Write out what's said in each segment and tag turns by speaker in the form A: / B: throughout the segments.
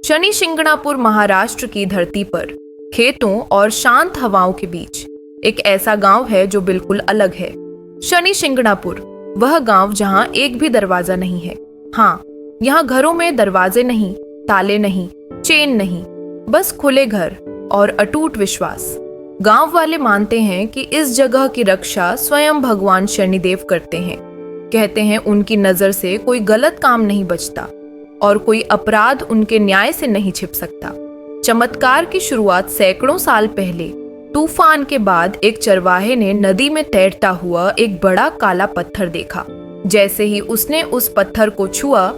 A: शनि शिंगणापुर महाराष्ट्र की धरती पर खेतों और शांत हवाओं के बीच एक ऐसा गांव है जो बिल्कुल अलग है। शनि शिंगणापुर वह गांव जहां एक भी दरवाजा नहीं है। हाँ, यहाँ घरों में दरवाजे नहीं, ताले नहीं, चेन नहीं, बस खुले घर और अटूट विश्वास। गांव वाले मानते हैं कि इस जगह की रक्षा स्वयं भगवान शनिदेव करते हैं। कहते हैं उनकी नजर से कोई गलत काम नहीं बचता और कोई अपराध उनके न्याय से नहीं छिप सकता। चमत्कार की शुरुआत सैकड़ों साल पहले तूफान के बाद एक चरवाहे ने नदी में तैरता हुआ एक बड़ा काला पत्थर देखा। जैसे ही उसने उस पत्थर को छुआ,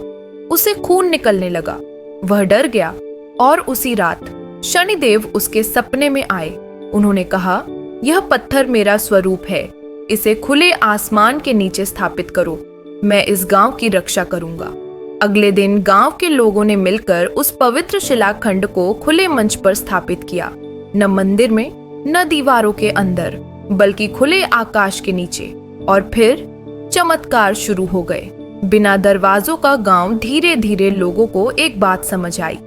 A: उसे खून निकलने लगा। वह डर गया और उसी रात शनिदेव उसके सपने में आए। उन्होंने कहा, यह पत्थर मेरा स्वरूप है, इसे खुले आसमान के नीचे स्थापित करो, मैं इस गांव की रक्षा करूंगा। अगले दिन गांव के लोगों ने मिलकर उस पवित्र शिलाखंड को खुले मंच पर स्थापित किया, न मंदिर में, न दीवारों के अंदर, बल्कि खुले आकाश के नीचे। और फिर चमत्कार शुरू हो गए। बिना दरवाजों का गांव धीरे धीरे लोगों को एक बात समझ आई।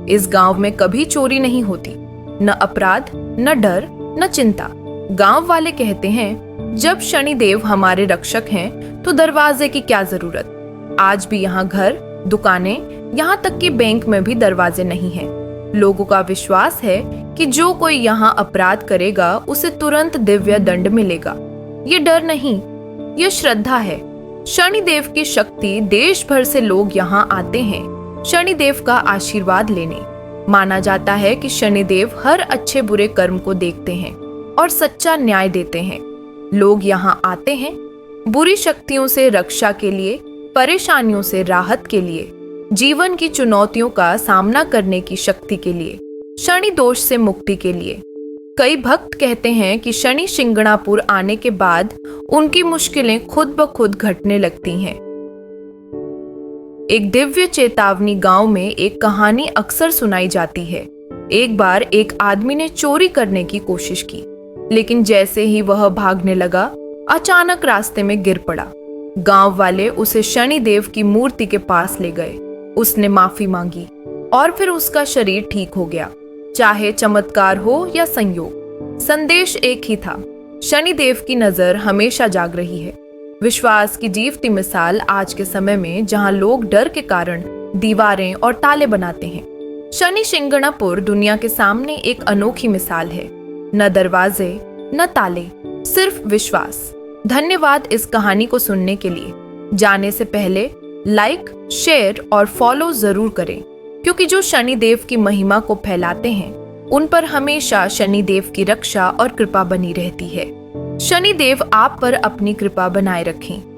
A: इस गांव में कभी चोरी नहीं होती, न अपराध, न डर, न चिंता। गांव वाले कहते हैं, जब शनिदेव हमारे रक्षक हैं तो दरवाजे की क्या जरूरत। आज भी यहाँ घर, दुकानें, यहाँ तक कि बैंक में भी दरवाजे नहीं हैं। लोगों का विश्वास है कि जो कोई यहाँ अपराध करेगा उसे तुरंत दिव्य दंड मिलेगा। ये डर नहीं, ये श्रद्धा है। शनिदेव की शक्ति, देश भर से लोग यहाँ आते हैं शनिदेव का आशीर्वाद लेने। माना जाता है कि शनिदेव हर अच्छे बुरे कर्म को देखते हैं और सच्चा न्याय देते हैं। लोग यहाँ आते हैं बुरी शक्तियों से रक्षा के लिए, परेशानियों से राहत के लिए, जीवन की चुनौतियों का सामना करने की शक्ति के लिए, शनि दोष से मुक्ति के लिए। कई भक्त कहते हैं कि शनि शिंगणापुर आने के बाद उनकी मुश्किलें खुद ब खुद घटने लगती हैं। एक दिव्य चेतावनी गांव में एक कहानी अक्सर सुनाई जाती है। एक बार एक आदमी ने चोरी करने की कोशिश की, लेकिन जैसे ही वह भागने लगा, अचानक रास्ते में गिर पड़ा। गांव वाले उसे शनिदेव की मूर्ति के पास ले गए। उसने माफी मांगी और फिर उसका शरीर ठीक हो गया। चाहे चमत्कार हो या संयोग, संदेश एक ही था, शनिदेव की नजर हमेशा जाग रही है। विश्वास की जीवती मिसाल आज के समय में, जहां लोग डर के कारण दीवारें और ताले बनाते हैं। शनि शिंगणापुर दुनिया के सामने एक अनोखी मिसाल है। न दरवाजे, न ताले, सिर्फ विश्वास। धन्यवाद इस कहानी को सुनने के लिए। जाने से पहले लाइक, शेयर और फॉलो जरूर करें, क्योंकि जो शनिदेव की महिमा को फैलाते हैं उन पर हमेशा शनिदेव की रक्षा और कृपा बनी रहती है। शनिदेव आप पर अपनी कृपा बनाए रखें।